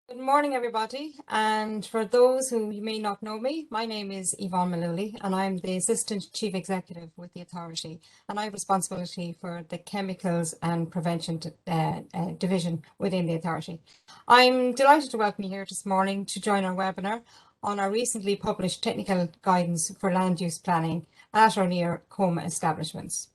Good morning, everybody. And for those who may not know me, my name is Yvonne Malooly, and I'm the Assistant Chief Executive with the Authority. And I have responsibility for the Chemicals and Prevention Division within the Authority. I'm delighted to welcome you here this morning to join our webinar on our recently published technical guidance for land use planning at or near COMAH establishments.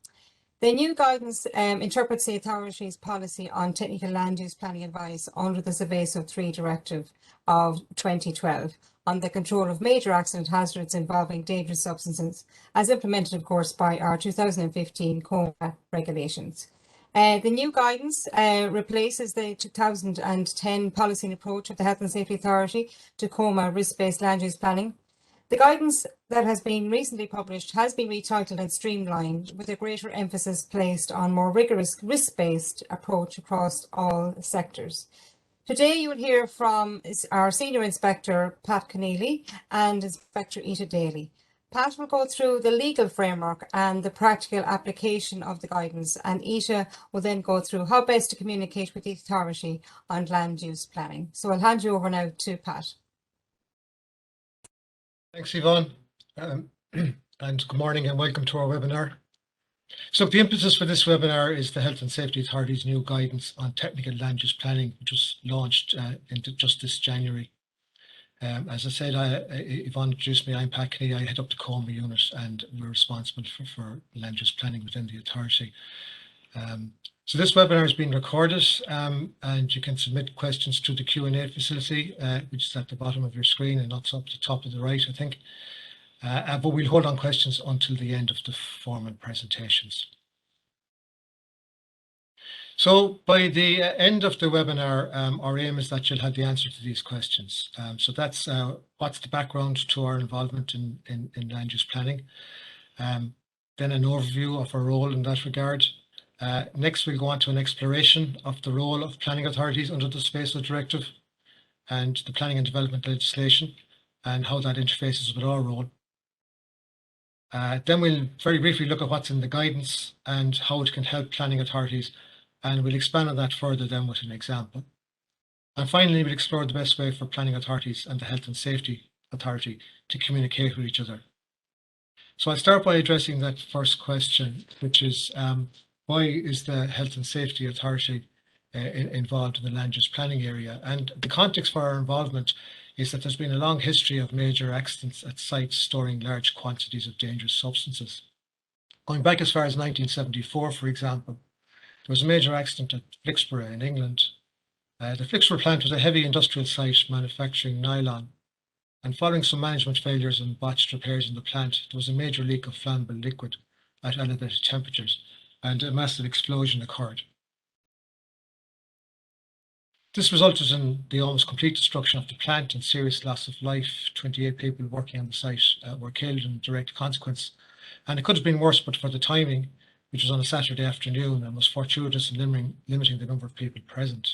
The new guidance interprets the Authority's policy on technical land use planning advice under the Seveso 3 Directive of 2012 on the control of major accident hazards involving dangerous substances, as implemented, of course, by our 2015 COMAH regulations. The new guidance replaces the 2010 policy and approach of the Health and Safety Authority to COMAH risk-based land use planning. The guidance that has been recently published has been retitled and streamlined with a greater emphasis placed on more rigorous risk-based approach across all sectors. Today you will hear from our Senior Inspector Pat Keneally and Inspector Ita Daly. Pat will go through the legal framework and the practical application of the guidance, and Ita will then go through how best to communicate with the Authority on land use planning. So I'll hand you over now to Pat. Thanks, Yvonne, and good morning and welcome to our webinar. So the impetus for this webinar is the Health and Safety Authority's new guidance on technical land use planning, which was launched just this January. As I said, Yvonne introduced me. I'm Pat Keneally. I head up the COMAH unit and we're responsible for land use planning within the Authority. So this webinar is being recorded and you can submit questions to the Q&A facility, which is at the bottom of your screen and that's up the top of the right, I think. But we'll hold on questions until the end of the formal presentations. So by the end of the webinar, our aim is that you'll have the answer to these questions. So that's what's the background to our involvement in land use planning. Then an overview of our role in that regard. Next, we'll go on to an exploration of the role of planning authorities under the Seveso Directive and the planning and development legislation and how that interfaces with our role. Then we'll very briefly look at what's in the guidance and how it can help planning authorities, and we'll expand on that further then with an example. And finally, we'll explore the best way for planning authorities and the Health and Safety Authority to communicate with each other. So I'll start by addressing that first question, which is why is the Health and Safety Authority involved in the land use planning area? And the context for our involvement is that there's been a long history of major accidents at sites storing large quantities of dangerous substances. Going back as far as 1974, for example, there was a major accident at Flixborough in England. The Flixborough plant was a heavy industrial site manufacturing nylon. And following some management failures and botched repairs in the plant, there was a major leak of flammable liquid at elevated temperatures, and a massive explosion occurred. This resulted in the almost complete destruction of the plant and serious loss of life. 28 people working on the site were killed in direct consequence. And it could have been worse, but for the timing, which was on a Saturday afternoon and was fortuitous in limiting the number of people present.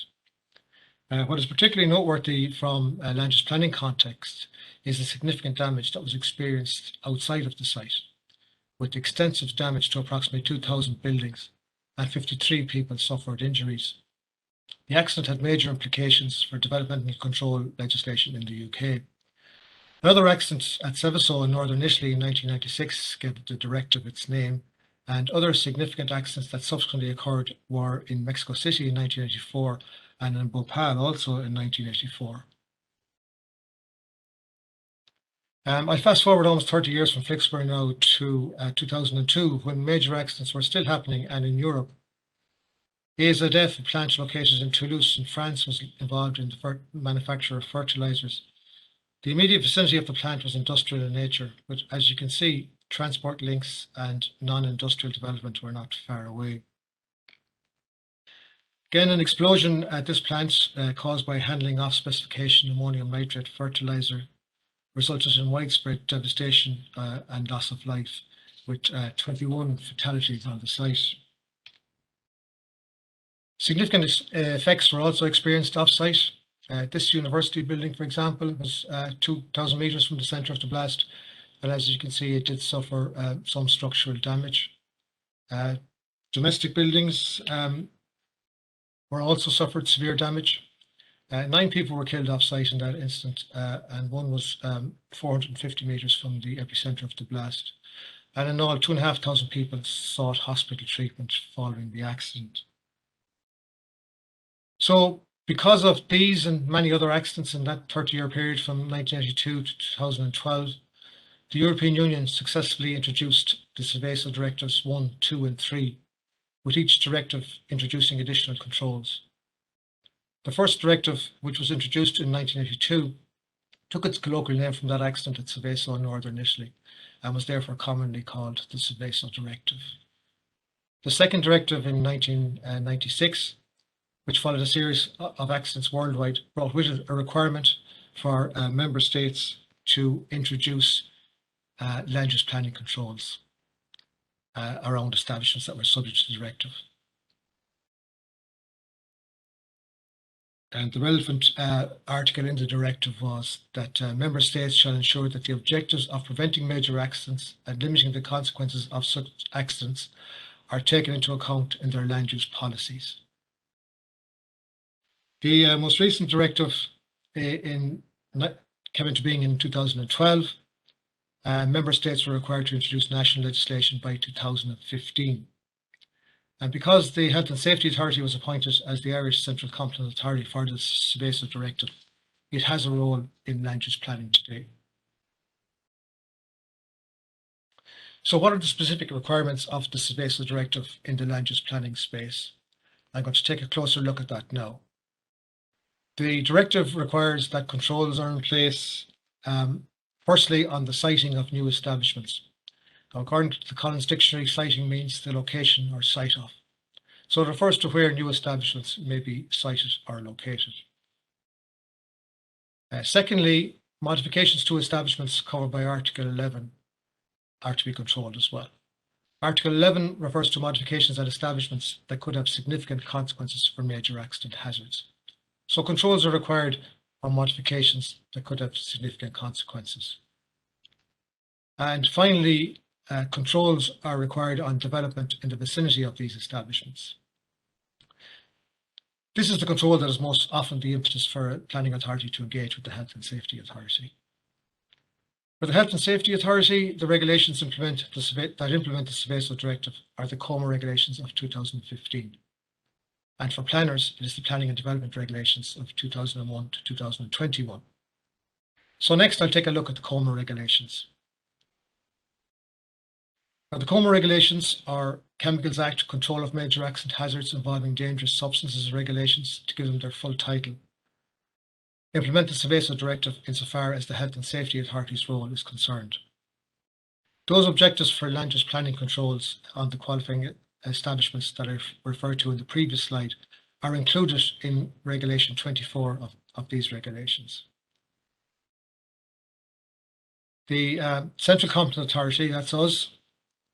What is particularly noteworthy from a land use planning context is the significant damage that was experienced outside of the site, with extensive damage to approximately 2,000 buildings and 53 people suffered injuries. The accident had major implications for developmental control legislation in the UK. Another accident at Seveso in northern Italy in 1996 gave the directive its name, and other significant accidents that subsequently occurred were in Mexico City in 1984 and in Bhopal also in 1984. I fast forward almost 30 years from Flixborough now to 2002, when major accidents were still happening, and in Europe. AZF, a plant located in Toulouse in France, was involved in the manufacture of fertilizers. The immediate vicinity of the plant was industrial in nature, but as you can see, transport links and non-industrial development were not far away. Again, an explosion at this plant caused by handling off specification ammonium nitrate fertilizer resulted in widespread devastation and loss of life, with 21 fatalities on the site. Significant effects were also experienced off-site. This university building, for example, was 2,000 meters from the center of the blast, and as you can see, it did suffer some structural damage. Domestic buildings were also suffered severe damage. 9 people were killed off-site in that incident, and one was 450 meters from the epicenter of the blast. And in all, 2,500 people sought hospital treatment following the accident. So because of these and many other accidents in that 30-year period from 1982 to 2012, the European Union successfully introduced the Seveso Directives 1, 2, and 3, with each directive introducing additional controls. The first directive, which was introduced in 1982, took its colloquial name from that accident at Seveso in northern Italy, and was therefore commonly called the Seveso Directive. The second directive in 1996, which followed a series of accidents worldwide, brought with it a requirement for member states to introduce land use planning controls around establishments that were subject to the directive. And the relevant article in the directive was that member states shall ensure that the objectives of preventing major accidents and limiting the consequences of such accidents are taken into account in their land use policies. The most recent directive came into being in 2012. Member states were required to introduce national legislation by 2015. And because the Health and Safety Authority was appointed as the Irish Central Competent Authority for the Seveso Directive, it has a role in land use planning today. So what are the specific requirements of the Seveso Directive in the land use planning space? I'm going to take a closer look at that now. The directive requires that controls are in place, firstly, on the siting of new establishments. Now, according to the Collins Dictionary, siting means the location or site of. So it refers to where new establishments may be sited or located. Secondly, modifications to establishments covered by Article 11 are to be controlled as well. Article 11 refers to modifications at establishments that could have significant consequences for major accident hazards. So controls are required on modifications that could have significant consequences. And finally, controls are required on development in the vicinity of these establishments. This is the control that is most often the impetus for a planning authority to engage with the Health and Safety Authority. For the Health and Safety Authority, the regulations that implement the Seveso Directive are the COMAH regulations of 2015. And for planners, it is the Planning and Development Regulations of 2001 to 2021. So next, I'll take a look at the COMAH regulations. Now, the COMAH regulations are Chemicals Act Control of Major Accident Hazards Involving Dangerous Substances regulations, to give them their full title. Implement the Seveso Directive insofar as the Health and Safety Authority's role is concerned. Those objectives for land use planning controls on the qualifying establishments that I referred to in the previous slide are included in Regulation 24 of these regulations. The Central Competent Authority, that's us,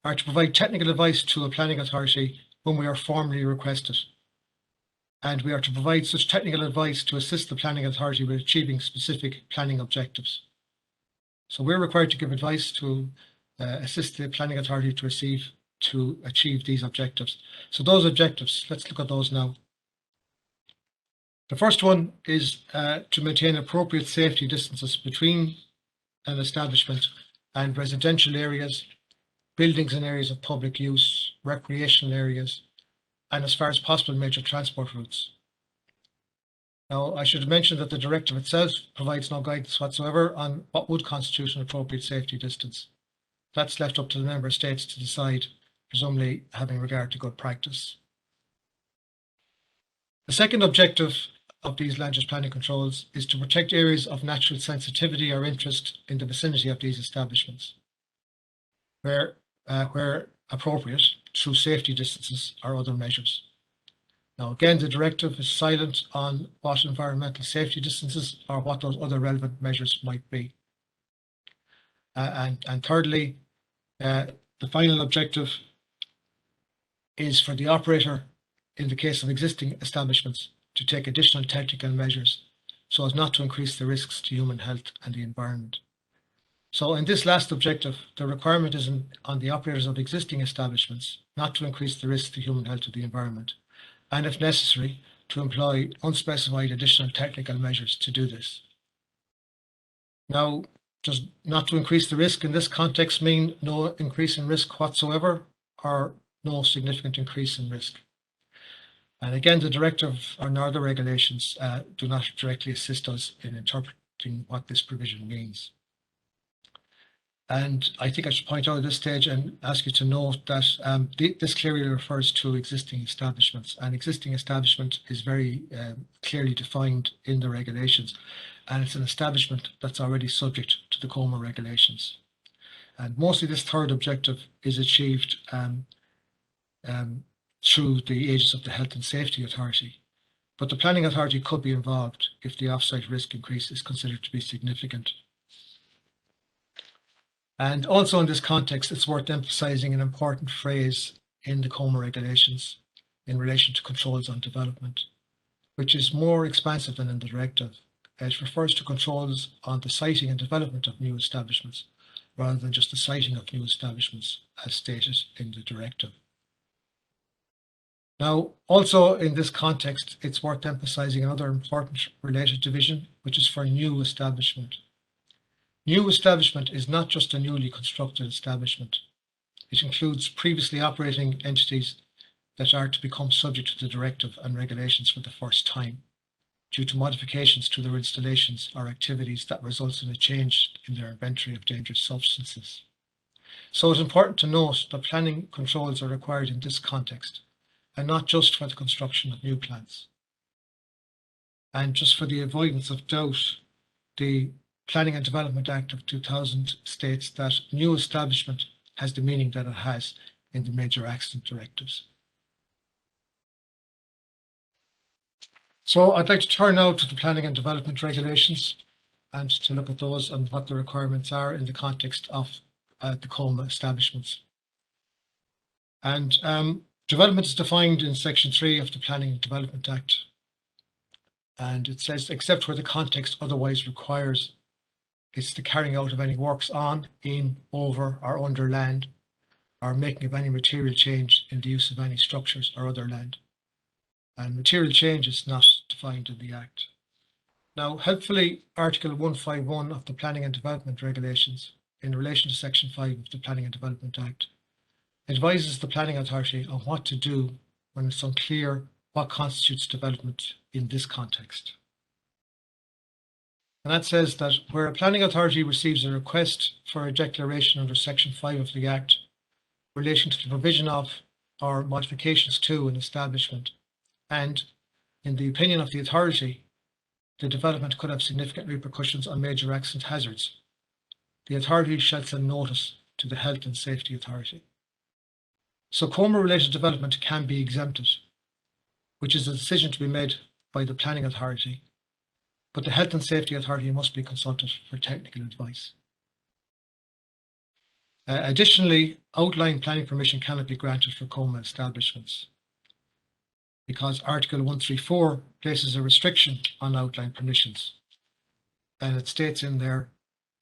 are to provide technical advice to a planning authority when we are formally requested. And we are to provide such technical advice to assist the planning authority with achieving specific planning objectives. So we're required to give advice to assist the planning authority to achieve these objectives. So those objectives, let's look at those now. The first one is to maintain appropriate safety distances between an establishment and residential areas, buildings and areas of public use, recreational areas, and as far as possible, major transport routes. Now, I should mention that the directive itself provides no guidance whatsoever on what would constitute an appropriate safety distance. That's left up to the member states to decide, presumably having regard to good practice. The second objective of these land use planning controls is to protect areas of natural sensitivity or interest in the vicinity of these establishments, where appropriate, through safety distances or other measures. Now, again, the directive is silent on what environmental safety distances or what those other relevant measures might be. And thirdly, the final objective is for the operator, in the case of existing establishments, to take additional technical measures so as not to increase the risks to human health and the environment. So in this last objective, the requirement is on the operators of existing establishments not to increase the risk to human health or the environment, and if necessary, to employ unspecified additional technical measures to do this. Now, does not to increase the risk in this context mean no increase in risk whatsoever or no significant increase in risk? And again, the directive or other regulations do not directly assist us in interpreting what this provision means. And I think I should point out at this stage and ask you to note that this clearly refers to existing establishments, and existing establishment is very clearly defined in the regulations, and it's an establishment that's already subject to the COMAH regulations. And mostly this third objective is achieved through the aegis of the Health and Safety Authority. But the Planning Authority could be involved if the off-site risk increase is considered to be significant. And also in this context, it's worth emphasising an important phrase in the COMAH regulations in relation to controls on development, which is more expansive than in the directive. It refers to controls on the siting and development of new establishments, rather than just the siting of new establishments as stated in the directive. Now, also in this context, it's worth emphasising another important related division, which is for new establishment. New establishment is not just a newly constructed establishment. It includes previously operating entities that are to become subject to the directive and regulations for the first time due to modifications to their installations or activities that results in a change in their inventory of dangerous substances. So it's important to note that planning controls are required in this context and not just for the construction of new plants. And just for the avoidance of doubt, the Planning and Development Act of 2000 states that new establishment has the meaning that it has in the major accident directives. So I'd like to turn now to the Planning and Development Regulations and to look at those and what the requirements are in the context of the COMAH establishments. And development is defined in Section 3 of the Planning and Development Act. And it says, except where the context otherwise requires, it's the carrying out of any works on, in, over, or under land, or making of any material change in the use of any structures or other land. And material change is not defined in the Act. Now, helpfully, Article 151 of the Planning and Development Regulations, in relation to Section 5 of the Planning and Development Act, advises the Planning Authority on what to do when it's unclear what constitutes development in this context. And that says that where a planning authority receives a request for a declaration under Section 5 of the Act relating to the provision of or modifications to an establishment, and in the opinion of the authority, the development could have significant repercussions on major accident hazards, the authority shall send notice to the Health and Safety Authority. So COMAH-related development can be exempted, which is a decision to be made by the planning authority, but the Health and Safety Authority must be consulted for technical advice. Additionally, outline planning permission cannot be granted for COMAH establishments because Article 134 places a restriction on outline permissions. And it states in there,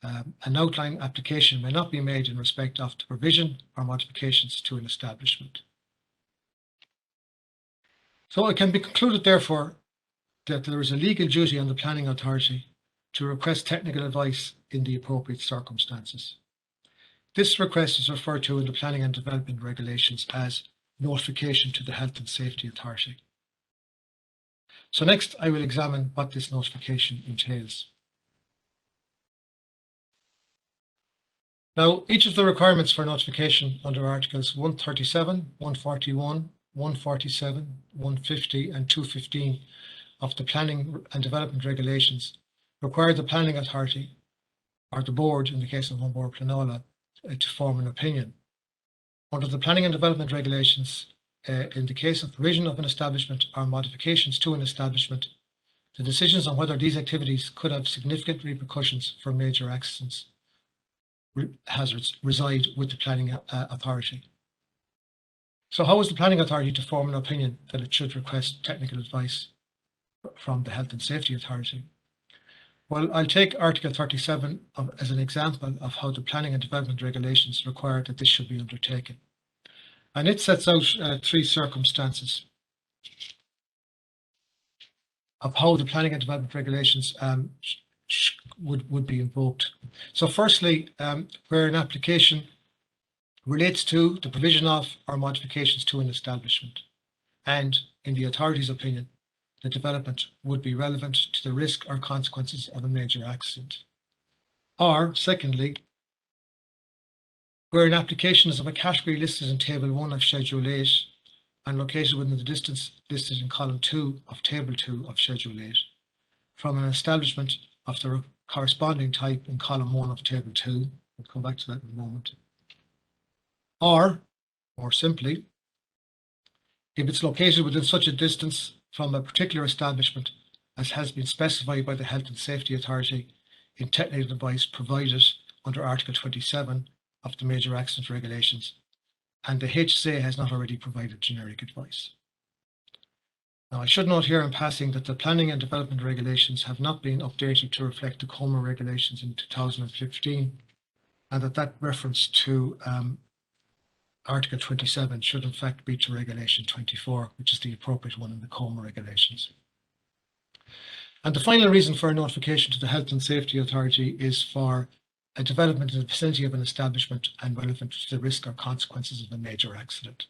an outline application may not be made in respect of the provision or modifications to an establishment. So it can be concluded, therefore, that there is a legal duty on the planning authority to request technical advice in the appropriate circumstances. This request is referred to in the Planning and Development Regulations as notification to the Health and Safety Authority. So next, I will examine what this notification entails. Now, each of the requirements for notification under Articles 137, 141, 147, 150 and 215 of the Planning and Development Regulations require the Planning Authority, or the Board in the case of Home Board Planola, to form an opinion. Under the Planning and Development Regulations, in the case of provision of an establishment or modifications to an establishment, the decisions on whether these activities could have significant repercussions for major accidents hazards reside with the Planning Authority. So how is the Planning Authority to form an opinion that it should request technical advice from the Health and Safety Authority? Well, I'll take Article 37 as an example of how the Planning and Development Regulations require that this should be undertaken. And it sets out three circumstances. of how the planning and development regulations would be invoked. So firstly, where an application relates to the provision of or modifications to an establishment, and in the authority's opinion, the development would be relevant to the risk or consequences of a major accident. Or secondly, where an application is of a category listed in Table 1 of Schedule 8 and located within the distance listed in Column 2 of Table 2 of Schedule 8 from an establishment of the corresponding type in Column 1 of Table 2, we'll come back to that in a moment. Or, more simply, if it's located within such a distance from a particular establishment as has been specified by the Health and Safety Authority in technical advice provided under Article 27 of the Major Accident Regulations, and the HSA has not already provided generic advice. Now, I should note here in passing that the Planning and Development Regulations have not been updated to reflect the COMAH regulations in 2015, and that reference to Article 27 should in fact be to Regulation 24, which is the appropriate one in the COMAH regulations. And the final reason for a notification to the Health and Safety Authority is for a development in the vicinity of an establishment and relevant to the risk or consequences of a major accident.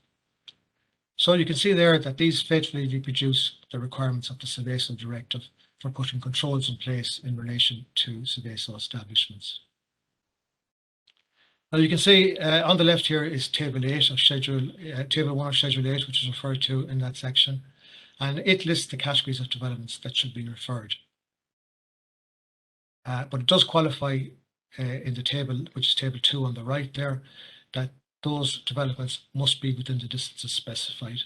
So you can see there that these faithfully reproduce the requirements of the Seveso Directive for putting controls in place in relation to Seveso establishments. Now you can see on the left here is Table 8 of Table 1 of Schedule 8, which is referred to in that section, and it lists the categories of developments that should be referred. But it does qualify in the table, which is Table 2 on the right there, that those developments must be within the distances specified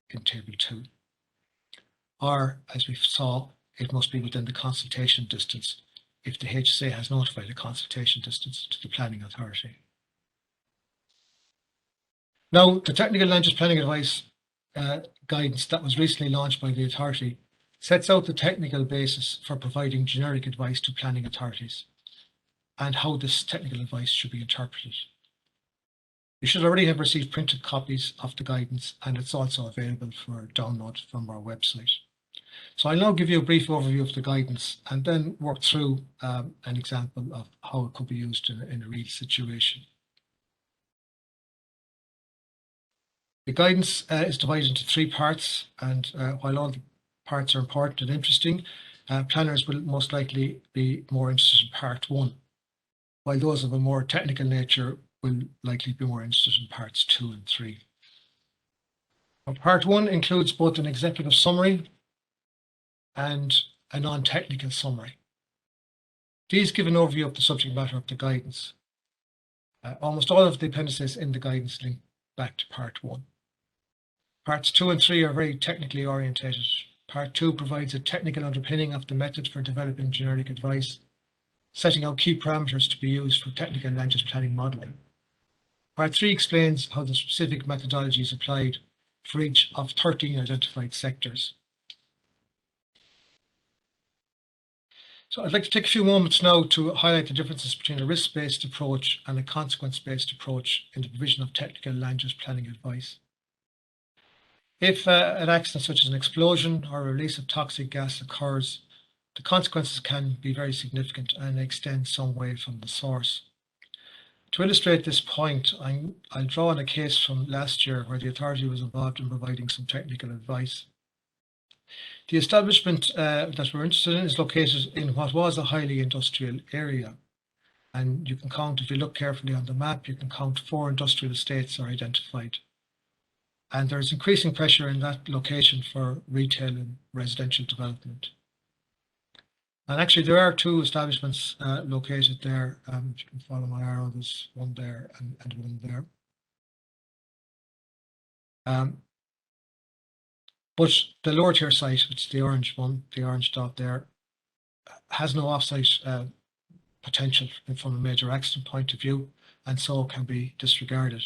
in Table 2. Or, as we saw, it must be within the consultation distance if the HSA has notified a consultation distance to the planning authority. Now, the Technical Land Use Planning Advice guidance that was recently launched by the authority sets out the technical basis for providing generic advice to planning authorities and how this technical advice should be interpreted. You should already have received printed copies of the guidance, and it's also available for download from our website. So I'll now give you a brief overview of the guidance and then work through an example of how it could be used in a real situation. The guidance is divided into 3 parts, and while all the parts are important and interesting, planners will most likely be more interested in Part 1, while those of a more technical nature will likely be more interested in Parts 2 and 3. Now, Part 1 includes both an executive summary and a non-technical summary. These give an overview of the subject matter of the guidance. Almost all of the appendices in the guidance link back to Part 1. Parts 2 and 3 are very technically orientated. Part 2 provides a technical underpinning of the method for developing generic advice, setting out key parameters to be used for technical land use planning modelling. Part 3 explains how the specific methodology is applied for each of 13 identified sectors. So I'd like to take a few moments now to highlight the differences between a risk-based approach and a consequence-based approach in the provision of technical land use planning advice. If an accident such as an explosion or a release of toxic gas occurs, the consequences can be very significant and extend some way from the source. To illustrate this point, I'll draw on a case from last year where the authority was involved in providing some technical advice. The establishment that we're interested in is located in what was a highly industrial area. And you can count, if you look carefully on the map, you can count 4 industrial estates are identified. And there's increasing pressure in that location for retail and residential development. And actually there are 2 establishments located there. If you can follow my arrow, there's one there and one there. But the lower tier site, which is the orange one, the orange dot there, has no off-site potential from a major accident point of view, and so can be disregarded.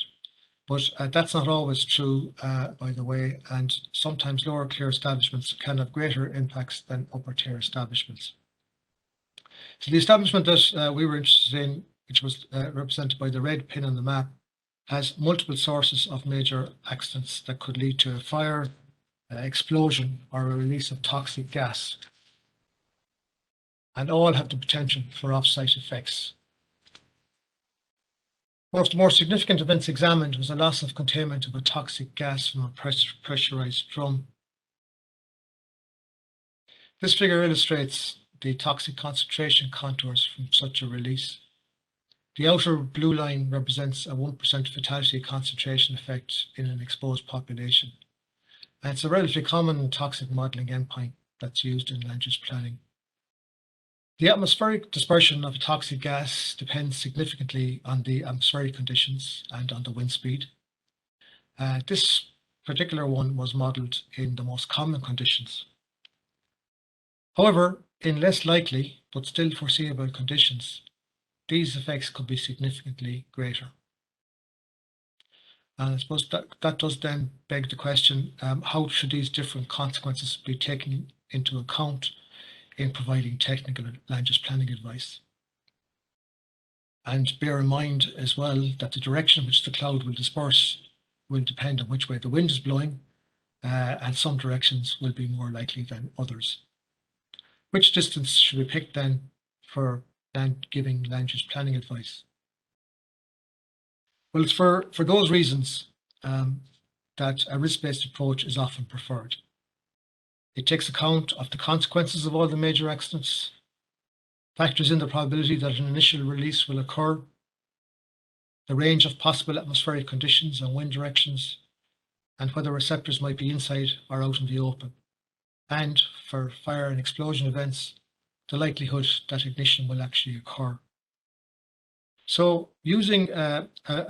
But that's not always true, by the way, and sometimes lower tier establishments can have greater impacts than upper tier establishments. So the establishment that we were interested in, which was represented by the red pin on the map, has multiple sources of major accidents that could lead to a fire, explosion, or a release of toxic gas. And all have the potential for off-site effects. One of the more significant events examined was the loss of containment of a toxic gas from a pressurized drum. This figure illustrates the toxic concentration contours from such a release. The outer blue line represents a 1% fatality concentration effect in an exposed population. And it's a relatively common toxic modelling endpoint that's used in land use planning. The atmospheric dispersion of a toxic gas depends significantly on the atmospheric conditions and on the wind speed. This particular one was modelled in the most common conditions. However, in less likely but still foreseeable conditions, these effects could be significantly greater. And I suppose that does then beg the question, how should these different consequences be taken into account in providing technical land use planning advice? And bear in mind as well that the direction in which the cloud will disperse will depend on which way the wind is blowing, and some directions will be more likely than others. Which distance should we pick then for giving land use planning advice? Well, it's for those reasons that a risk-based approach is often preferred. It takes account of the consequences of all the major accidents, factors in the probability that an initial release will occur, the range of possible atmospheric conditions and wind directions, and whether receptors might be inside or out in the open, and for fire and explosion events, the likelihood that ignition will actually occur. So using a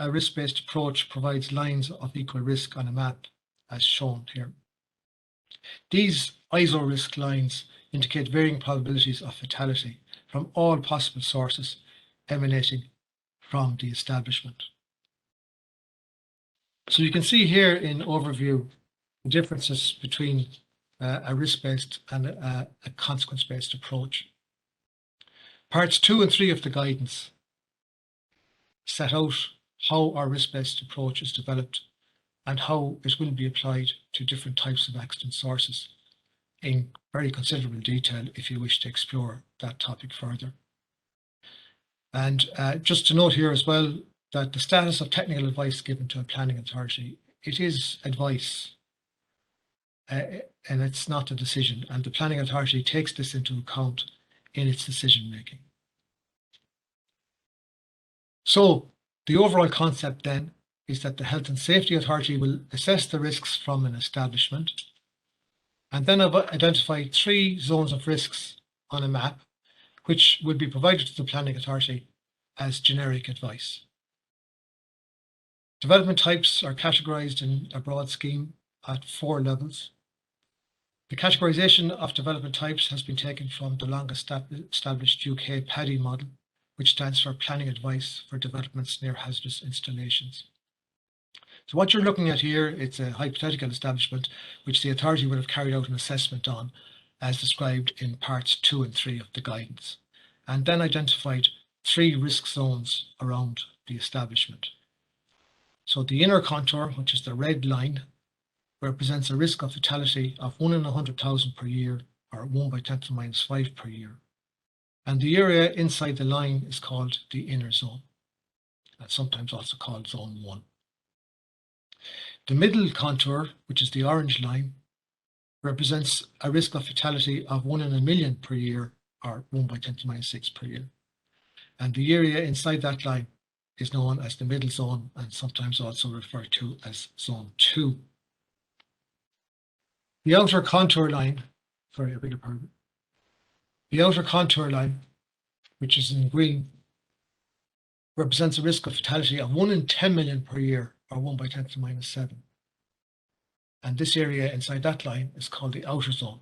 risk-based approach provides lines of equal risk on a map, as shown here. These ISO risk lines indicate varying probabilities of fatality from all possible sources emanating from the establishment. So you can see here in overview the differences between a risk-based and a consequence-based approach. Parts 2 and 3 of the guidance set out how our risk-based approach is developed and how it will be applied to different types of accident sources in very considerable detail if you wish to explore that topic further. And just to note here as well that the status of technical advice given to a planning authority, it is advice and it's not a decision, and the planning authority takes this into account in its decision making. So the overall concept then is that the Health and Safety Authority will assess the risks from an establishment and then identify 3 zones of risks on a map, which will be provided to the planning authority as generic advice. Development types are categorized in a broad scheme at 4 levels. The categorization of development types has been taken from the long established UK PADI model, which stands for Planning Advice for Developments Near Hazardous Installations. So what you're looking at here, it's a hypothetical establishment which the authority would have carried out an assessment on as described in parts 2 and 3 of the guidance, and then identified 3 risk zones around the establishment. So the inner contour, which is the red line, represents a risk of fatality of 1 in 100,000 per year, or 1 by 10 to the minus 5 per year. And the area inside the line is called the inner zone, and sometimes also called zone 1. The middle contour, which is the orange line, represents a risk of fatality of 1 in a million per year, or 1 by 10 to the minus 6 per year. And the area inside that line is known as the middle zone and sometimes also referred to as zone 2. The outer contour line, the outer contour line, which is in green, represents a risk of fatality of 1 in 10 million per year, or 1 by 10 to the minus 7. And this area inside that line is called the outer zone,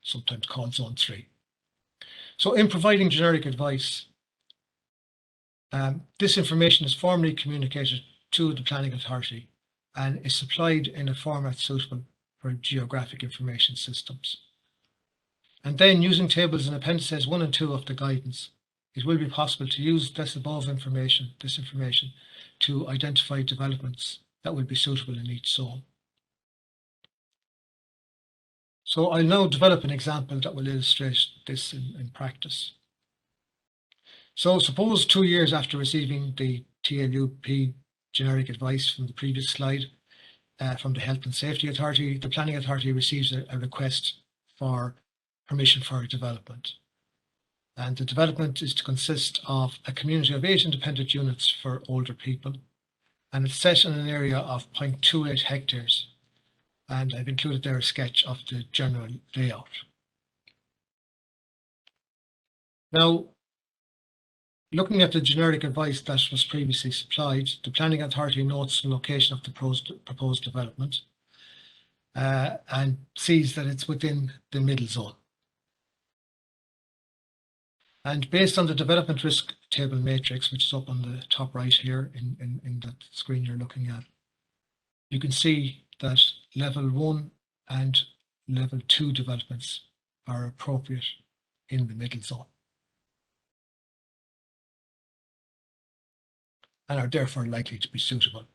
sometimes called zone 3. So in providing generic advice, this information is formally communicated to the planning authority and is supplied in a format suitable for geographic information systems. And then using tables in appendices 1 and 2 of the guidance, it will be possible to use this information to identify developments that will be suitable in each zone. So I'll now develop an example that will illustrate this in practice. So suppose 2 years after receiving the TLUP generic advice from the previous slide from the Health and Safety Authority, the Planning Authority receives a request for permission for development. And the development is to consist of a community of 8 independent units for older people. And it's set in an area of 0.28 hectares. And I've included there a sketch of the general layout. Now, looking at the generic advice that was previously supplied, the Planning Authority notes the location of the proposed development and sees that it's within the middle zone. And based on the development risk table matrix, which is up on the top right here in that screen you're looking at, you can see that level 1 and level 2 developments are appropriate in the middle zone and are therefore likely to be suitable.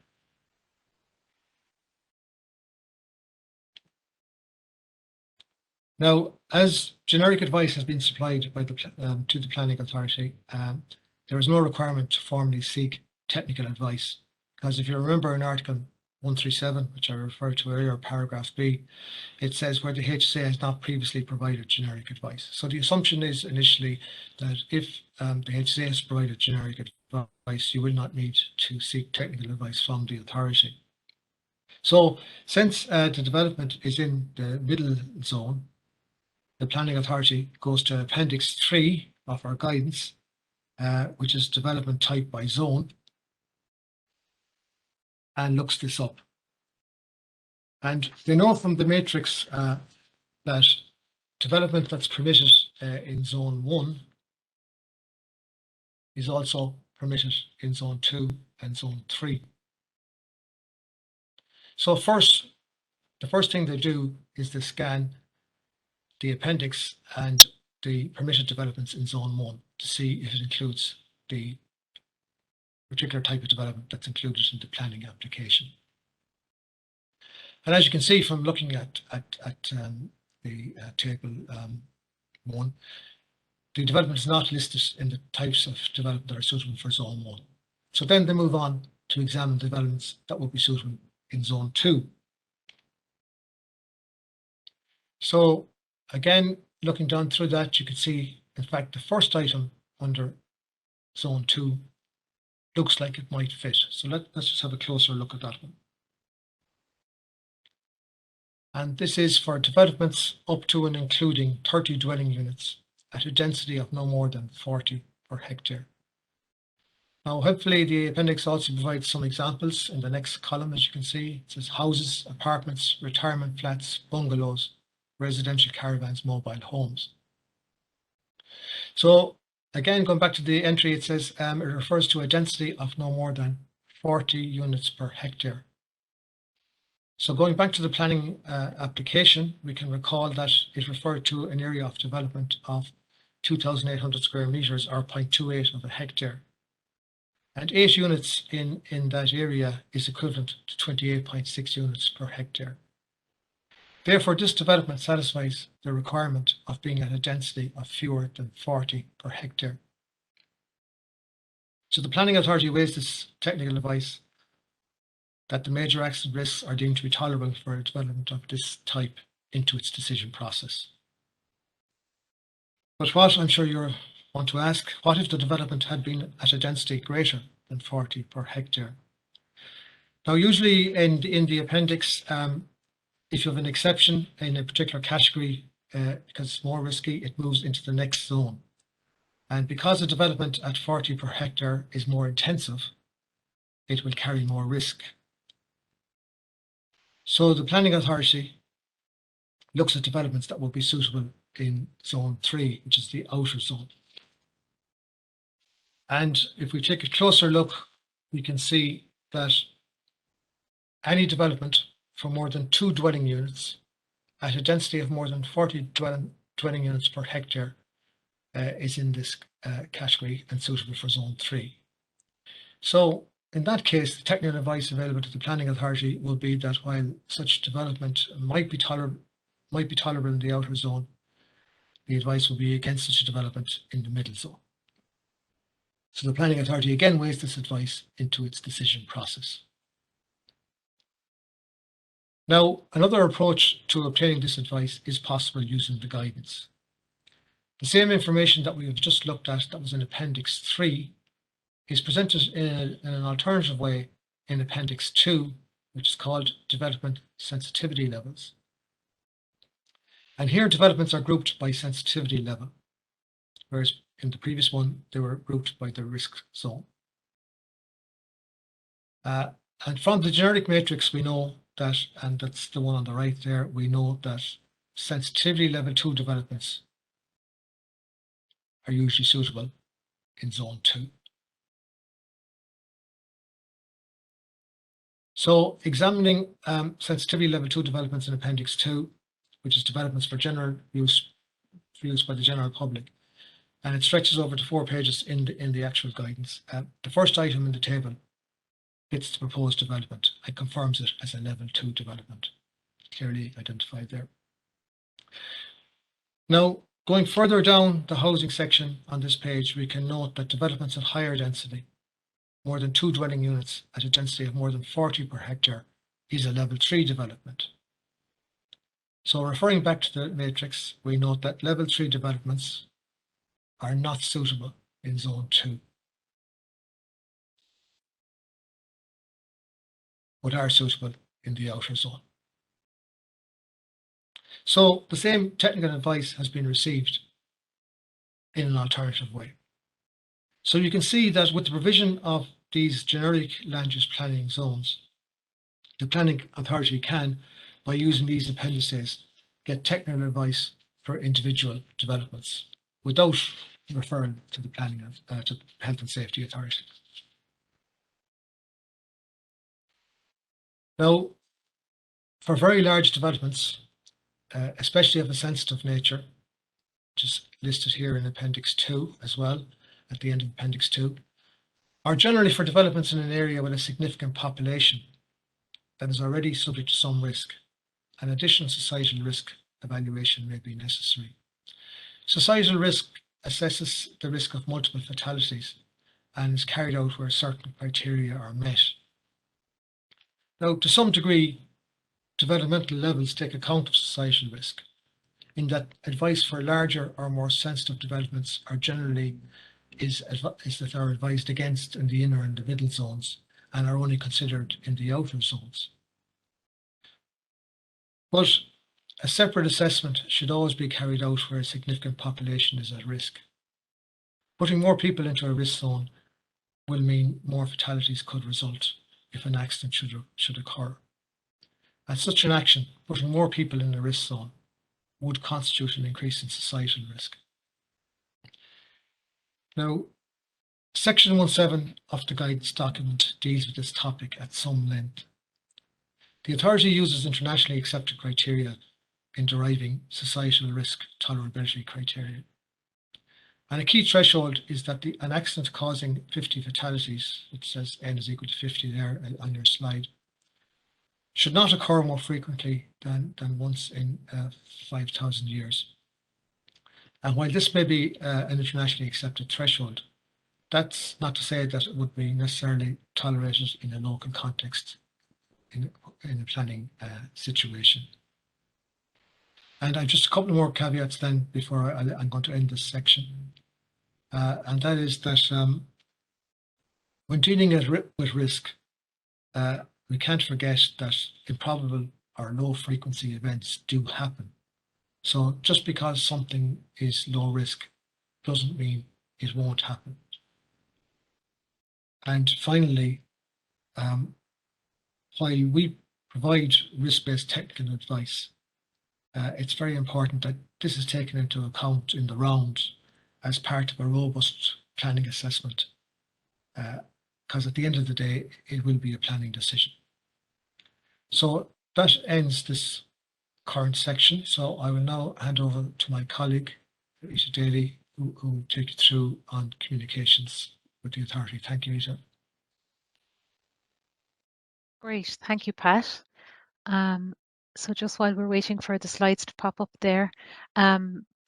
Now, as generic advice has been supplied by to the Planning Authority, there is no requirement to formally seek technical advice, because if you remember in Article 137, which I referred to earlier, paragraph B, it says where the HSA has not previously provided generic advice. So the assumption is initially that if the HSA has provided generic advice, you will not need to seek technical advice from the authority. So since the development is in the middle zone, the Planning Authority goes to Appendix 3 of our guidance, which is development type by zone, and looks this up. And they know from the matrix that development that's permitted in Zone 1 is also permitted in Zone 2 and Zone 3. So the first thing they do is they scan the appendix and the permitted developments in Zone 1 to see if it includes the particular type of development that's included in the planning application. And as you can see from looking at the table 1, the development is not listed in the types of development that are suitable for Zone 1. So then they move on to examine developments that will be suitable in Zone 2. So again, looking down through that, you can see, in fact, the first item under Zone 2 looks like it might fit. So let's just have a closer look at that one. And this is for developments up to and including 30 dwelling units at a density of no more than 40 per hectare. Now, hopefully the appendix also provides some examples in the next column. As you can see, it says houses, apartments, retirement flats, bungalows, residential caravans, mobile homes. So again, going back to the entry, it says it refers to a density of no more than 40 units per hectare. So going back to the planning application, we can recall that it referred to an area of development of 2,800 square meters or 0.28 of a hectare. And 8 units in that area is equivalent to 28.6 units per hectare. Therefore, this development satisfies the requirement of being at a density of fewer than 40 per hectare. So the Planning Authority weighs this technical advice that the major accident risks are deemed to be tolerable for a development of this type into its decision process. But what I'm sure you want to ask, what if the development had been at a density greater than 40 per hectare? Now, usually in the appendix, if you have an exception in a particular category, because it's more risky, it moves into the next zone. And because the development at 40 per hectare is more intensive, it will carry more risk. So the Planning Authority looks at developments that will be suitable in Zone 3, which is the outer zone. And if we take a closer look, we can see that any development for more than 2 dwelling units at a density of more than 40 dwelling units per hectare is in this category and suitable for Zone 3. So in that case, the technical advice available to the Planning Authority will be that while such development might might be tolerable in the outer zone, the advice will be against such a development in the middle zone. So the planning authority again weighs this advice into its decision process. Now, another approach to obtaining this advice is possible using the guidance. The same information that we have just looked at that was in Appendix 3 is presented in an alternative way in Appendix 2, which is called Development Sensitivity Levels. And here developments are grouped by sensitivity level, whereas in the previous one, they were grouped by the risk zone. And from the generic matrix, we know that, and that's the one on the right there, we know that sensitivity level 2 developments are usually suitable in zone 2. So examining sensitivity level 2 developments in Appendix 2, which is developments for general use by the general public, and it stretches over to 4 pages in the actual guidance. The first item in the table fits the proposed development and confirms it as a level 2 development, clearly identified there. Now, going further down the housing section on this page, we can note that developments at higher density, more than 2 dwelling units at a density of more than 40 per hectare, is a level 3 development. So referring back to the matrix, we note that level 3 developments are not suitable in zone 2, but are suitable in the outer zone. So the same technical advice has been received in an alternative way. So you can see that with the provision of these generic land use planning zones, the planning authority can, by using these appendices, get technical advice for individual developments without referring to the planning to Health and Safety Authority. Now, for very large developments, especially of a sensitive nature, which is listed here in Appendix 2 as well, at the end of Appendix 2, are generally for developments in an area with a significant population that is already subject to some risk, an additional societal risk evaluation may be necessary. Societal risk assesses the risk of multiple fatalities and is carried out where certain criteria are met. Now, to some degree, developmental levels take account of societal risk, in that advice for larger or more sensitive developments are generally that are advised against in the inner and the middle zones and are only considered in the outer zones. But a separate assessment should always be carried out where a significant population is at risk. Putting more people into a risk zone will mean more fatalities could result if an accident should occur. And such an action, putting more people in the risk zone, would constitute an increase in societal risk. Now, Section 1.7 of the guidance document deals with this topic at some length. The authority uses internationally accepted criteria in deriving societal risk tolerability criteria. And a key threshold is that an accident causing 50 fatalities, which says N is equal to 50 there on your slide, should not occur more frequently than once in 5,000 years. And while this may be an internationally accepted threshold, that's not to say that it would be necessarily tolerated in a local context in a planning situation. And I've just a couple more caveats then before I'm going to end this section. And that is that when dealing with risk, we can't forget that improbable or low frequency events do happen. So just because something is low risk doesn't mean it won't happen. And finally, while we provide risk-based technical advice, it's very important that this is taken into account in the round as part of a robust planning assessment, because at the end of the day, it will be a planning decision. So that ends this current section. So I will now hand over to my colleague, Rita Daly, who will take you through on communications with the authority. Thank you, Rita. Great, thank you, Pat. So just while we're waiting for the slides to pop up there,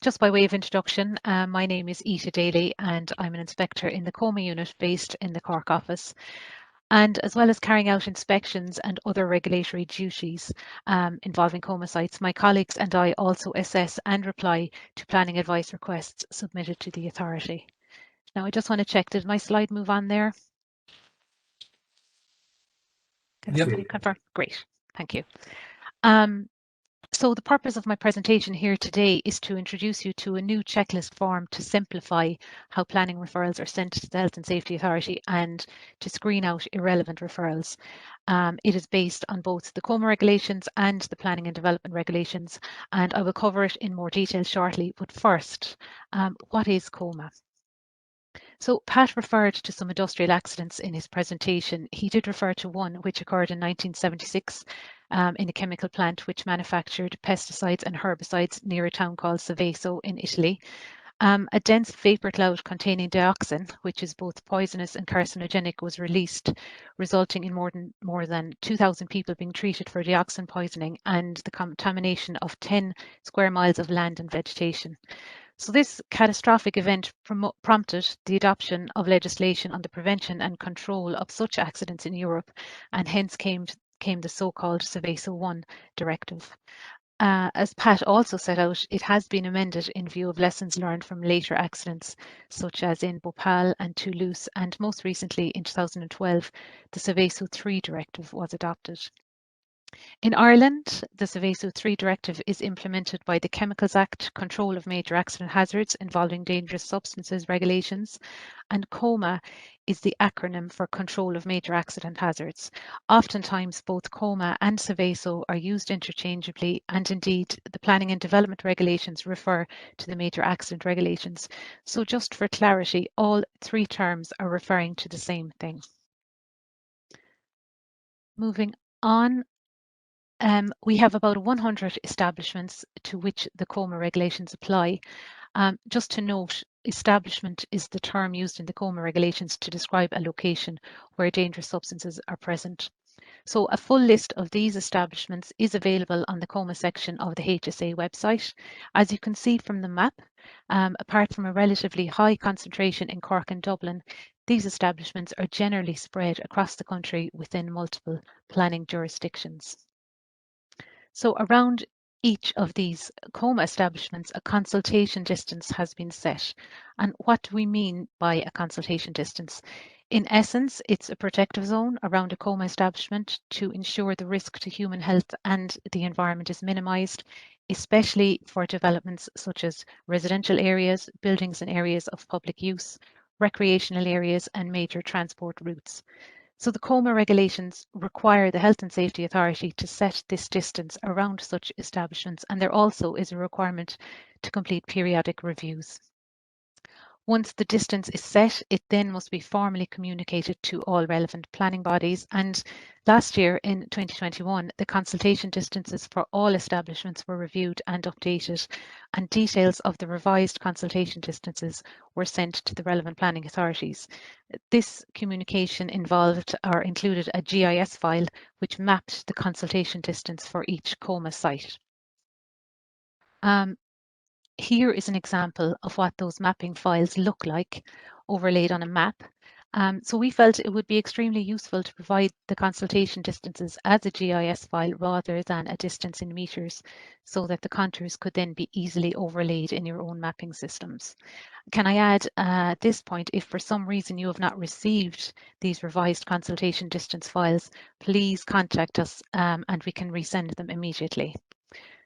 just by way of introduction, my name is Ita Daly and I'm an inspector in the COMAH unit based in the Cork office. And as well as carrying out inspections and other regulatory duties involving COMAH sites, my colleagues and I also assess and reply to planning advice requests submitted to the authority. Now I just want to check, did my slide move on there? Can somebody confirm? Great, thank you. So the purpose of my presentation here today is to introduce you to a new checklist form to simplify how planning referrals are sent to the Health and Safety Authority and to screen out irrelevant referrals. It is based on both the COMAH regulations and the Planning and Development regulations, and I will cover it in more detail shortly. But first, what is COMAH? So Pat referred to some industrial accidents in his presentation. He did refer to one which occurred in 1976 in a chemical plant which manufactured pesticides and herbicides near a town called Seveso in Italy. A dense vapor cloud containing dioxin, which is both poisonous and carcinogenic, was released, resulting in more than 2,000 people being treated for dioxin poisoning and the contamination of 10 square miles of land and vegetation. So this catastrophic event prompted the adoption of legislation on the prevention and control of such accidents in Europe, and hence came the so-called Seveso I directive. As Pat also set out, it has been amended in view of lessons learned from later accidents, such as in Bhopal and Toulouse, and most recently in 2012, the Seveso III directive was adopted. In Ireland, the Seveso III directive is implemented by the Chemicals Act, Control of Major Accident Hazards Involving Dangerous Substances regulations, and COMAH is the acronym for Control of Major Accident Hazards. Oftentimes, both COMAH and Seveso are used interchangeably, and indeed, the Planning and Development regulations refer to the Major Accident regulations. So just for clarity, all three terms are referring to the same thing. Moving on. We have about 100 establishments to which the COMAH regulations apply. Just to note, establishment is the term used in the COMAH regulations to describe a location where dangerous substances are present. So a full list of these establishments is available on the COMAH section of the HSA website. As you can see from the map, apart from a relatively high concentration in Cork and Dublin, these establishments are generally spread across the country within multiple planning jurisdictions. So around each of these COMAH establishments, a consultation distance has been set. And what do we mean by a consultation distance? In essence, it's a protective zone around a COMAH establishment to ensure the risk to human health and the environment is minimised, especially for developments such as residential areas, buildings and areas of public use, recreational areas and major transport routes. So the COMAH regulations require the Health and Safety Authority to set this distance around such establishments, and there also is a requirement to complete periodic reviews. Once the distance is set, it then must be formally communicated to all relevant planning bodies. And last year in 2021, the consultation distances for all establishments were reviewed and updated, and details of the revised consultation distances were sent to the relevant planning authorities. This communication involved or included a GIS file which mapped the consultation distance for each COMAH site. Here is an example of what those mapping files look like overlaid on a map. So we felt it would be extremely useful to provide the consultation distances as a GIS file rather than a distance in meters, so that the contours could then be easily overlaid in your own mapping systems. Can I add at this point, if for some reason you have not received these revised consultation distance files, please contact us and we can resend them immediately.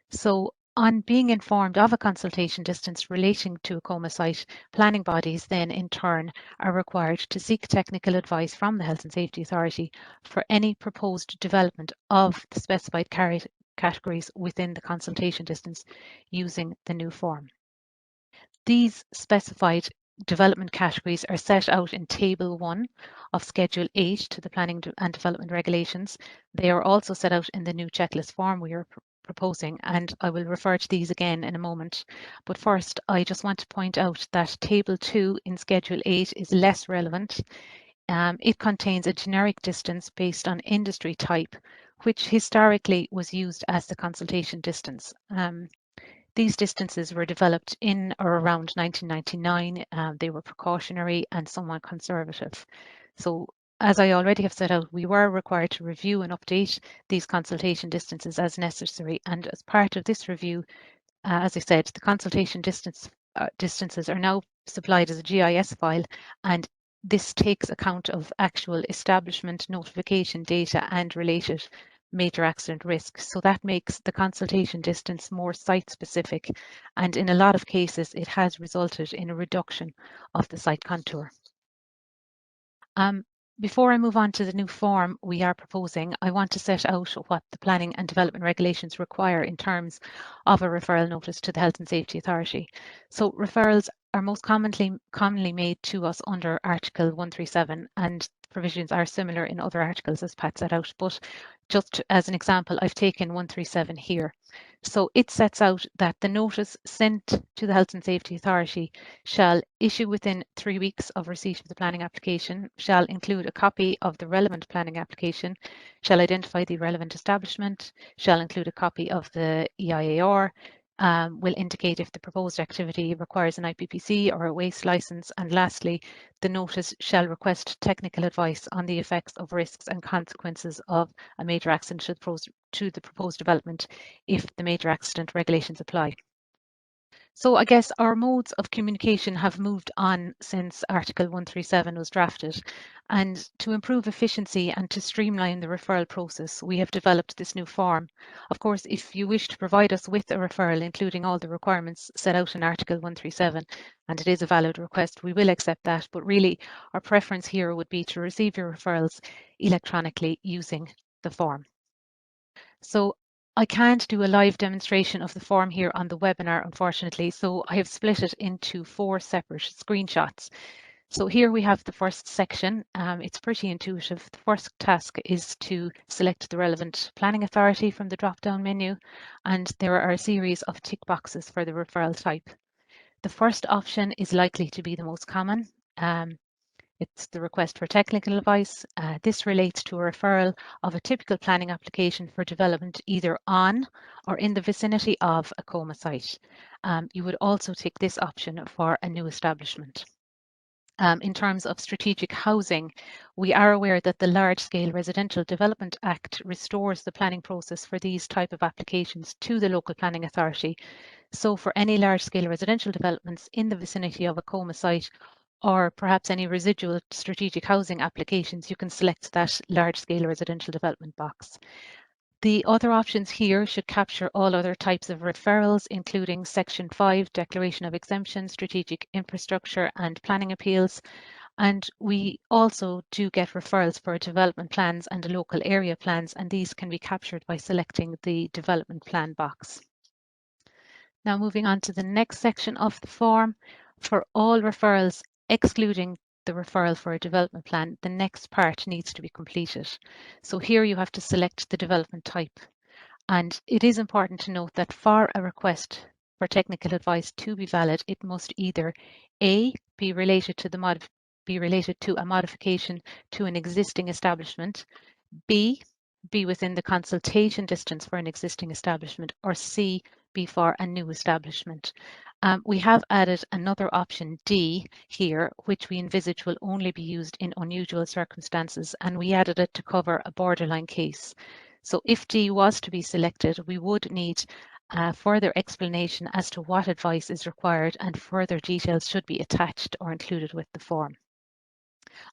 So on being informed of a consultation distance relating to a COMAH site, planning bodies then in turn are required to seek technical advice from the Health and Safety Authority for any proposed development of the specified categories within the consultation distance using the new form. These specified development categories are set out in Table 1 of Schedule 8 to the Planning and Development Regulations. They are also set out in the new checklist form we are proposing, and I will refer to these again in a moment. But first, I just want to point out that Table 2 in Schedule 8 is less relevant. It contains a generic distance based on industry type, which historically was used as the consultation distance. These distances were developed in or around 1999. They were precautionary and somewhat conservative. So, as I already have set out, we were required to review and update these consultation distances as necessary. And as part of this review, as I said, the consultation distances are now supplied as a GIS file, and this takes account of actual establishment notification data and related major accident risks. So that makes the consultation distance more site specific, and in a lot of cases it has resulted in a reduction of the site contour. Before I move on to the new form we are proposing, I want to set out what the planning and development regulations require in terms of a referral notice to the Health and Safety Authority. So referrals are most commonly made to us under Article 137, and provisions are similar in other articles as Pat set out, but just as an example, I've taken 137 here. So it sets out that the notice sent to the Health and Safety Authority shall issue within 3 weeks of receipt of the planning application, shall include a copy of the relevant planning application, shall identify the relevant establishment, shall include a copy of the EIAR, will indicate if the proposed activity requires an IPPC or a waste licence, and lastly, the notice shall request technical advice on the effects of risks and consequences of a major accident to the proposed development if the major accident regulations apply. So I guess our modes of communication have moved on since Article 137 was drafted. And to improve efficiency and to streamline the referral process, we have developed this new form. Of course, if you wish to provide us with a referral, including all the requirements set out in Article 137, and it is a valid request, we will accept that. But really, our preference here would be to receive your referrals electronically using the form. So I can't do a live demonstration of the form here on the webinar, unfortunately, so I have split it into 4 separate screenshots. So here we have the first section. It's pretty intuitive. The first task is to select the relevant planning authority from the drop-down menu, and there are a series of tick boxes for the referral type. The first option is likely to be the most common. It's the request for technical advice. This relates to a referral of a typical planning application for development either on or in the vicinity of a COMAH site. You would also take this option for a new establishment. In terms of strategic housing, we are aware that the Large-Scale Residential Development Act restores the planning process for these type of applications to the local planning authority. So for any large-scale residential developments in the vicinity of a COMAH site, or perhaps any residual strategic housing applications, you can select that large-scale residential development box. The other options here should capture all other types of referrals, including Section 5, Declaration of Exemption, Strategic Infrastructure and Planning Appeals. And we also do get referrals for development plans and local area plans, and these can be captured by selecting the development plan box. Now moving on to the next section of the form, for all referrals excluding the referral for a development plan, the next part needs to be completed. So here you have to select the development type. And it is important to note that for a request for technical advice to be valid, it must either A, be related to a modification to an existing establishment, B, be within the consultation distance for an existing establishment, or C, be for a new establishment. We have added another option, D, here, which we envisage will only be used in unusual circumstances, and we added it to cover a borderline case. So if D was to be selected, we would need further explanation as to what advice is required, and further details should be attached or included with the form.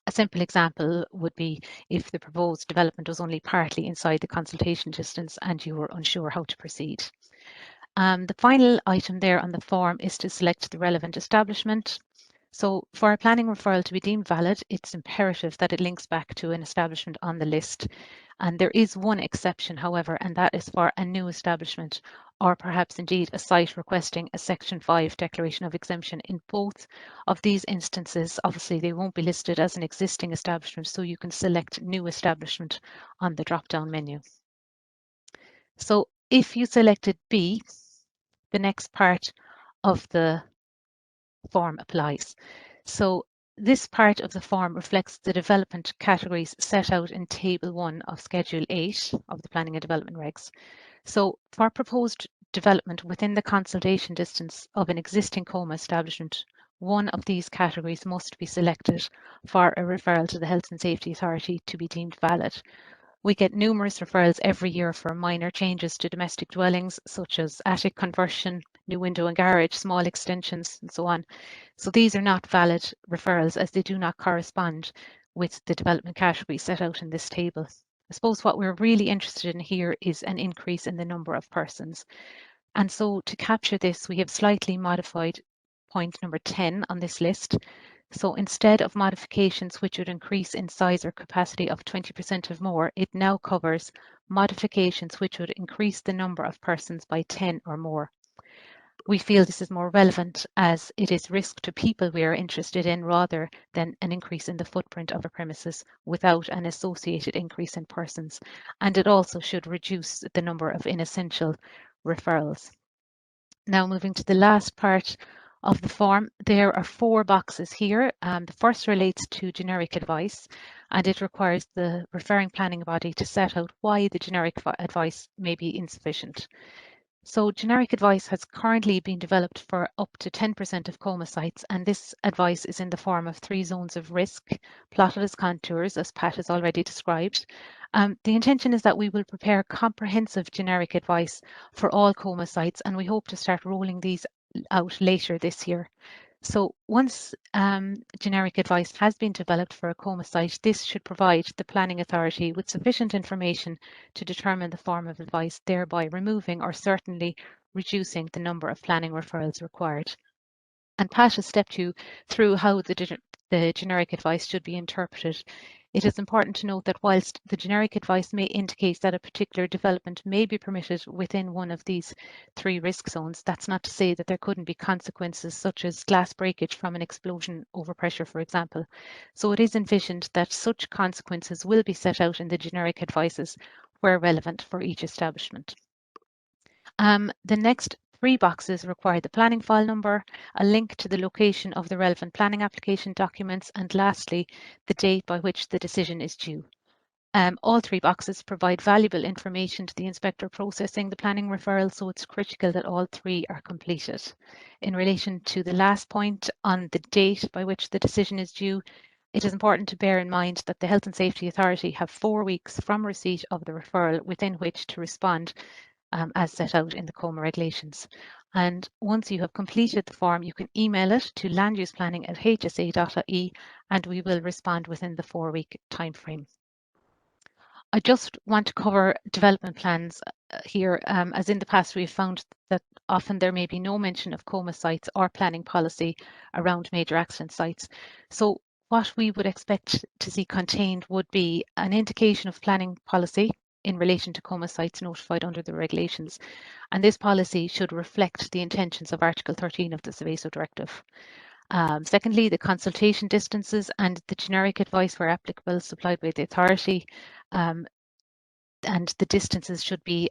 A simple example would be if the proposed development was only partly inside the consultation distance and you were unsure how to proceed. The final item there on the form is to select the relevant establishment. So for a planning referral to be deemed valid, it's imperative that it links back to an establishment on the list. And there is one exception, however, and that is for a new establishment, or perhaps indeed a site requesting a Section 5 Declaration of Exemption. In both of these instances, obviously they won't be listed as an existing establishment, so you can select new establishment on the drop-down menu. So if you selected B, the next part of the form applies. So this part of the form reflects the development categories set out in Table 1 of Schedule 8 of the Planning and Development Regs. So for proposed development within the consultation distance of an existing COMAH establishment, one of these categories must be selected for a referral to the Health and Safety Authority to be deemed valid. We get numerous referrals every year for minor changes to domestic dwellings, such as attic conversion, new window and garage, small extensions, and so on. So these are not valid referrals as they do not correspond with the development category set out in this table. I suppose what we're really interested in here is an increase in the number of persons. And so to capture this, we have slightly modified point number 10 on this list. So instead of modifications which would increase in size or capacity of 20% or more, it now covers modifications which would increase the number of persons by 10 or more. We feel this is more relevant as it is risk to people we are interested in rather than an increase in the footprint of a premises without an associated increase in persons. And it also should reduce the number of inessential referrals. Now moving to the last part of the form, there are 4 boxes here. The first relates to generic advice, and it requires the referring planning body to set out why the generic advice may be insufficient. So generic advice has currently been developed for up to 10% of COMAH sites, and this advice is in the form of 3 zones of risk, plotted as contours, as Pat has already described. The intention is that we will prepare comprehensive generic advice for all COMAH sites, and we hope to start rolling these out later this year. So once generic advice has been developed for a COMAH site, this should provide the planning authority with sufficient information to determine the form of advice, thereby removing or certainly reducing the number of planning referrals required. And Pat has stepped you through how the generic advice should be interpreted. It is important to note that whilst the generic advice may indicate that a particular development may be permitted within one of these 3 risk zones, that's not to say that there couldn't be consequences such as glass breakage from an explosion over pressure, for example. So it is envisioned that such consequences will be set out in the generic advices where relevant for each establishment. The next 3 boxes require the planning file number, a link to the location of the relevant planning application documents, and lastly, the date by which the decision is due. All 3 boxes provide valuable information to the inspector processing the planning referral, so it's critical that all 3 are completed. In relation to the last point on the date by which the decision is due, it is important to bear in mind that the Health and Safety Authority have 4 weeks from receipt of the referral within which to respond as set out in the COMAH regulations. And once you have completed the form, you can email it to landusplanning@hsa.ie and we will respond within the 4-week timeframe. I just want to cover development plans here, as in the past we've found that often there may be no mention of COMAH sites or planning policy around major accident sites. So what we would expect to see contained would be an indication of planning policy in relation to COMAH sites notified under the regulations. And this policy should reflect the intentions of Article 13 of the Seveso Directive. Secondly, the consultation distances and the generic advice where applicable supplied by the authority, and the distances should be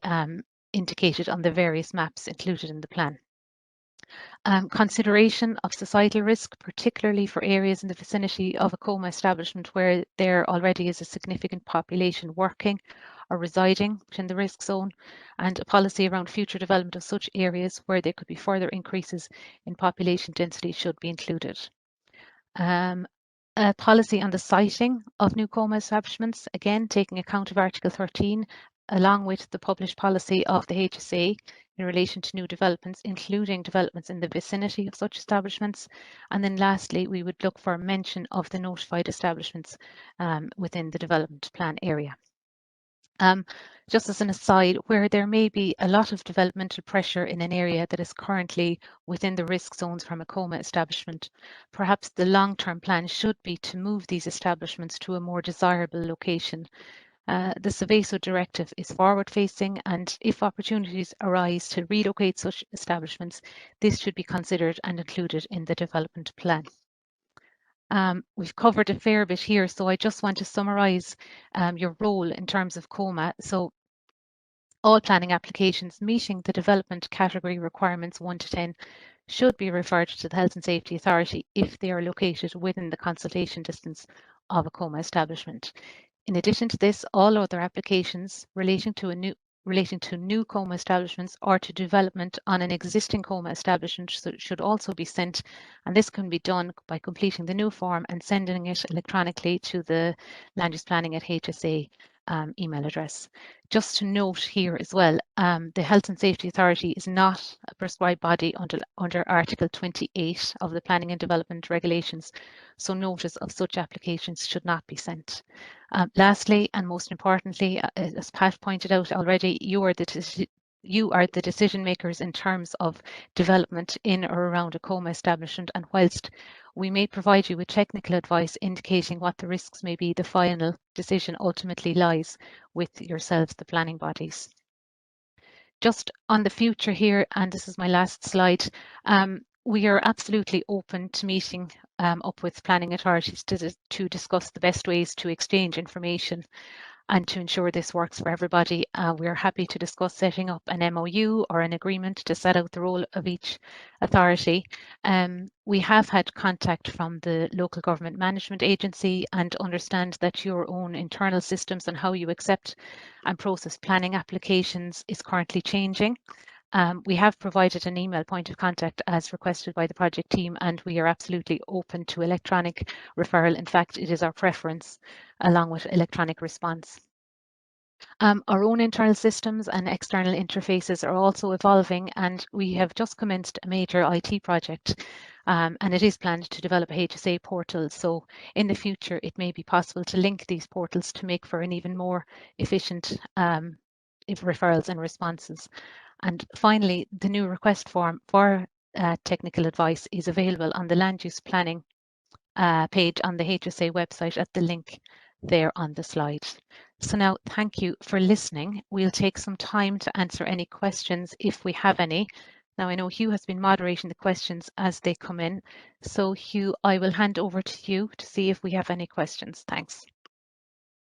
indicated on the various maps included in the plan. Consideration of societal risk, particularly for areas in the vicinity of a COMAH establishment where there already is a significant population working or residing within the risk zone, and a policy around future development of such areas where there could be further increases in population density should be included. A policy on the siting of new COMAH establishments, again taking account of Article 13, along with the published policy of the HSA in relation to new developments, including developments in the vicinity of such establishments. And then lastly, we would look for mention of the notified establishments within the development plan area. Just as an aside, where there may be a lot of developmental pressure in an area that is currently within the risk zones from a COMAH establishment, perhaps the long-term plan should be to move these establishments to a more desirable location. The Seveso Directive is forward-facing, and if opportunities arise to relocate such establishments, this should be considered and included in the development plan. We've covered a fair bit here, so I just want to summarise your role in terms of COMAH. So all planning applications meeting the development category requirements 1 to 10 should be referred to the Health and Safety Authority if they are located within the consultation distance of a COMAH establishment. In addition to this, all other applications relating to new COMAH establishments or to development on an existing COMAH establishment should also be sent, and this can be done by completing the new form and sending it electronically to the Land Use Planning at HSA email address. Just to note here as well, the Health and Safety Authority is not a prescribed body under Article 28 of the Planning and Development Regulations, so notice of such applications should not be sent. Lastly, and most importantly, as Pat pointed out already, you are the decision makers in terms of development in or around a COMAH establishment, and whilst we may provide you with technical advice indicating what the risks may be, the final decision ultimately lies with yourselves, the planning bodies. Just on the future here, and this is my last slide, we are absolutely open to meeting up with planning authorities to discuss the best ways to exchange information and to ensure this works for everybody. We're happy to discuss setting up an MOU or an agreement to set out the role of each authority. We have had contact from the local government management agency and understand that your own internal systems and how you accept and process planning applications is currently changing. We have provided an email point of contact as requested by the project team, and we are absolutely open to electronic referral. In fact, it is our preference along with electronic response. Our own internal systems and external interfaces are also evolving, and we have just commenced a major IT project, and it is planned to develop a HSA portal. So in the future, it may be possible to link these portals to make for an even more efficient referrals and responses. And finally, the new request form for technical advice is available on the land use planning page on the HSA website at the link there on the slide. So now, thank you for listening. We'll take some time to answer any questions if we have any. Now, I know Hugh has been moderating the questions as they come in. So Hugh, I will hand over to you to see if we have any questions. Thanks.